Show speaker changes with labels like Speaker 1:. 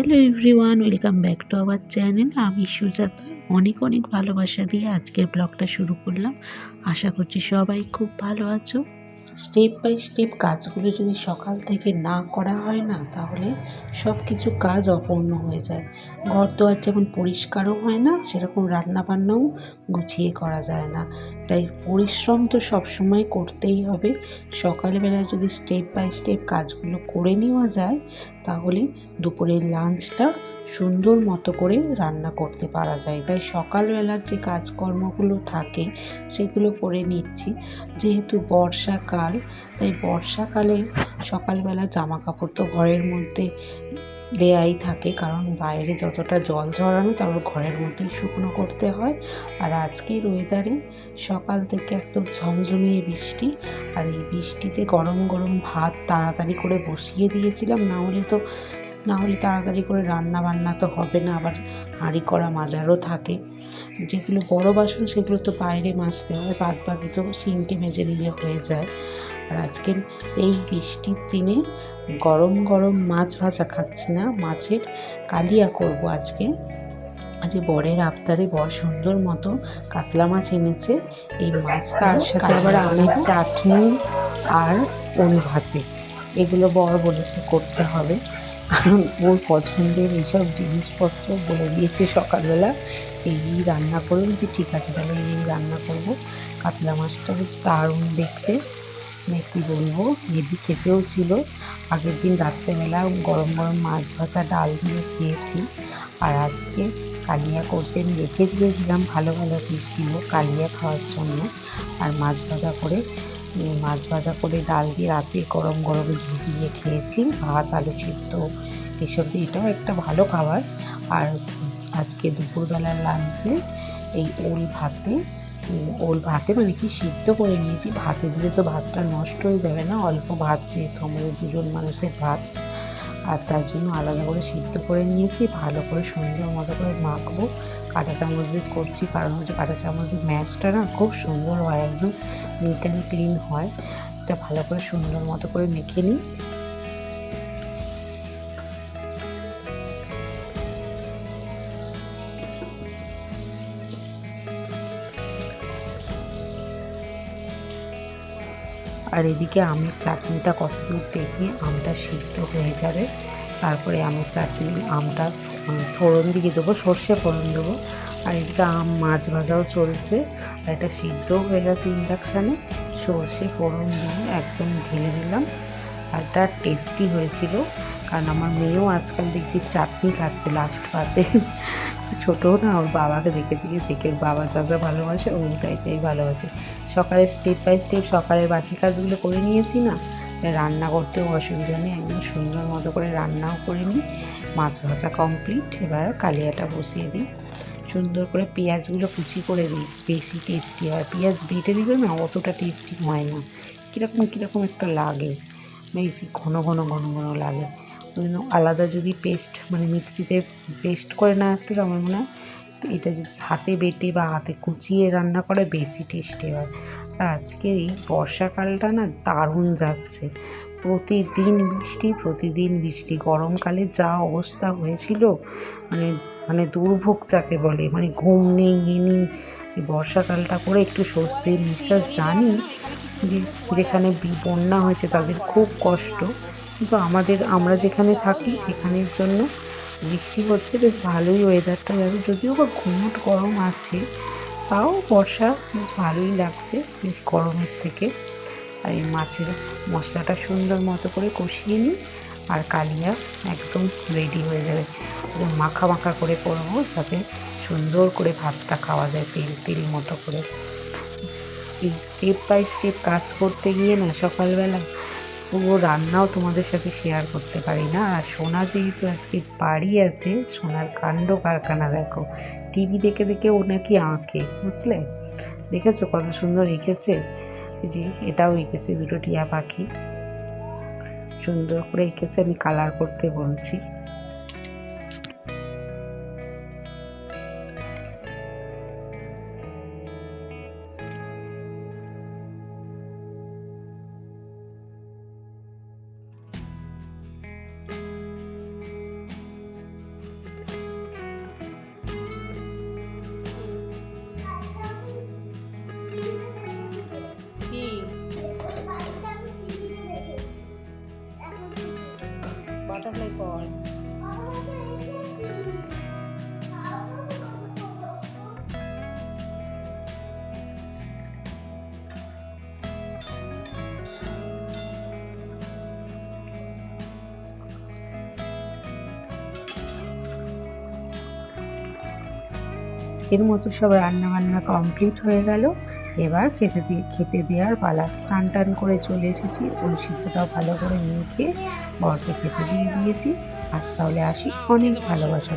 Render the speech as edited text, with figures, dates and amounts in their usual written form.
Speaker 1: Hello everyone, welcome back to our channel. আমি সুজাতা অনেক অনেক ভালোবাসা দিয়ে আজকের ব্লগটা শুরু করলাম। আশা করছি সবাই খুব ভালো আছো। স্টেপ বাই স্টেপ কাজগুলো যদি সকাল থেকে না করা হয় না, তাহলে সব কিছু কাজ অপূর্ণ হয়ে যায়। ঘর দোয়ার যেমন পরিষ্কারও হয় না, সেরকম রান্নাবান্নাও গুছিয়ে করা যায় না। তাই পরিশ্রম তো সবসময় করতেই হবে। সকালবেলা যদি স্টেপ বাই স্টেপ কাজগুলো করে নেওয়া যায়, তাহলে দুপুরের লাঞ্চটা সুন্দর মতো করে রান্না করতে পারা যায়। তাই সকালবেলার যে কাজকর্মগুলো থাকে সেগুলো করে নিচ্ছি। যেহেতু বর্ষাকাল, তাই বর্ষাকালে সকালবেলা জামা কাপড় তো ঘরের মধ্যে দেয়াই থাকে, কারণ বাইরে যতটা জল ঝরানো তারপর ঘরের মধ্যেই শুকনো করতে হয়। আর আজকের ওয়েদারে সকাল থেকে একদম ঝমঝমিয়ে বৃষ্টি, আর এই বৃষ্টিতে গরম গরম ভাত তাড়াতাড়ি করে বসিয়ে দিয়েছিলাম। না হলে তাড়াতাড়ি করে রান্না বান্না তো হবে না, আবার হাঁড়ি কড়া মাজারও থাকে। যেগুলো বড় বাসন সেগুলো তো বাইরে মাজতে হয়, বাদ বাকি তো সিঙ্কে মেজে নিলে হয়ে যায়। আর আজকে এই বৃষ্টির দিনে গরম গরম মাছ ভাজা খাচ্ছি না, মাছের কালিয়া করব আজকে। আজ বরের আবদারে বর সুন্দর মতো কাতলা মাছ এনেছে। এই মাছ তার সাথে আবার আমের চাটনি আর ওল ভাতে, এগুলো বর বলেছে করতে হবে, কারণ ওর পছন্দের এইসব জিনিসপত্র বলে দিয়েছে সকালবেলা এই রান্না করুন। যে ঠিক আছে, তাহলে এই রান্না করব। কাতলা মাছটা দারুণ দেখতে, মানে কী বলবো, হেভি খেতেও ছিল। আগের দিন রাত্রেবেলা গরম গরম মাছ ভাজা ডাল দিয়ে খেয়েছি। আর আজকে কালিয়া করছে, আমি রেখে দিয়েছিলাম ভালো ভালো পিসগুলো কালিয়া খাওয়ার জন্য। আর মাছ ভাজা করে ডাল দিয়ে রাতে গরম গরম ঘি দিয়ে খেয়েছি, ভাত আলু সিদ্ধ এসব দিয়ে। এটাও একটা ভালো খাবার। আর আজকে দুপুরবেলার লাঞ্চে এই ওল ভাতে মানে কি সিদ্ধ করে নিয়েছি। ভাতে দিলে তো ভাতটা নষ্ট হয়ে যাবে না, অল্প ভাত যেহেতু আমাদের দুজন মানুষের ভাত, আর তার জন্য আলাদা করে সিদ্ধ করে নিয়েছি। ভালো করে সুন্দর মতো করে মাখবো, কাঁটা চামচ দিয়ে করছি, কারণ হচ্ছে কাঁটা চামচের ম্যাশটা না খুব সুন্দর হয়, একদম নিট অ্যান্ড ক্লিন হয়। এটা ভালো করে সুন্দর মতো করে মেখে নিই। আর এদিকে আমের চাটনিটা কতদূর দেখি আমটা সিদ্ধ হয়ে যাবে, তারপরে আমের চাটনি আমটা ফোড়ন দিয়ে দেবো, সর্ষে ফোড়ন দেবো। আর এদিকে মাছ ভাজাও চলছে, আর এটা সিদ্ধও হয়ে গেছে ইন্ডাকশানে। সর্ষে ফোড়ন দিয়ে একদম ঢেলে দিলাম। আর এটা টেস্টি হয়েছিল, কারণ আমার মেয়েও আজকাল দেখছি চাটনি খাচ্ছে লাস্ট পাতে। ছোটো না, ওর বাবাকে দেখে শিখে, ওর বাবা যা যা ভালোবাসে ও তাই ভালোবাসে। সকালে স্টেপ বাই স্টেপ সকালের বাসি কাজগুলো করে নিয়েছি না, রান্না করতেও অসুবিধা নেই, একদম সুন্দর মতো করে রান্নাও করে নিই। মাছ ভাজা কমপ্লিট, এবার কালিয়াটা বসিয়ে দিই। সুন্দর করে পেঁয়াজগুলো কুচি করে দিই, বেশি টেস্টি হয়। পেঁয়াজ বেটে দিলে না অতটা টেস্টি হয় না, কীরকম একটা লাগে, বেশি ঘন ঘন লাগে। ওই জন্য আলাদা যদি পেস্ট মানে মিক্সিতে পেস্ট করে না রাখতে, আমার মনে হয় এটা যদি হাতে বেটে বা হাতে কুচিয়ে রান্না করে বেশি টেস্টি হয়। আর আজকে এই বর্ষাকালটা না দারুণ যাচ্ছে, প্রতিদিন বৃষ্টি। গরমকালে যা অবস্থা হয়েছিল, মানে দুর্ভোগ যাকে বলে, মানে ঘুম নেই বর্ষাকালটা করে একটু স্বস্তির নিঃশ্বাস। জানি যে যেখানে বন্যা হয়েছে তাদের খুব কষ্ট, কিন্তু আমরা যেখানে থাকি সেখানের জন্য বৃষ্টি হচ্ছে, বেশ ভালোই ওয়েদারটা যাবে। যদিও বা ঘুমট গরম আছে, তাও বর্ষা বেশ ভালোই লাগছে বেশ গরমের থেকে। আর এই মাছের মশলাটা সুন্দর মতো করে কষিয়ে নিই, আর কালিয়া একদম রেডি হয়ে যাবে। মাখা মাখা করে করবো, যাতে সুন্দর করে ভাতটা খাওয়া যায় তেল মতো করে। এই স্টেপ বাই স্টেপ কাজ করতে গিয়ে না সকালবেলা পুরো রান্নাও তোমাদের সাথে শেয়ার করতে পারি না। আর সোনা যেহেতু আজকে বাড়ি আছে, সোনার কাণ্ড কারখানা দেখো, টিভি দেখে দেখে ও নাকি আঁকে, বুঝলে? দেখেছো কত সুন্দর এঁকেছে? এই যে এটাও এঁকেছে, দুটো টিয়া পাখি সুন্দর করে এঁকেছে, আমি কালার করতে বলছি।
Speaker 2: অ্যাপ্লাই কর।
Speaker 1: এর মতো সব রান্না বান্না কমপ্লিট হয়ে গেল। এবার খেতে দেওয়ার পালা। স্নান টান করে চলে এসেছি, ওল সিদ্ধটাও ভালো করে মেখে বরকে খেতে দিয়ে দিয়েছি। আজ তাহলে আসি, অনেক ভালোবাসা।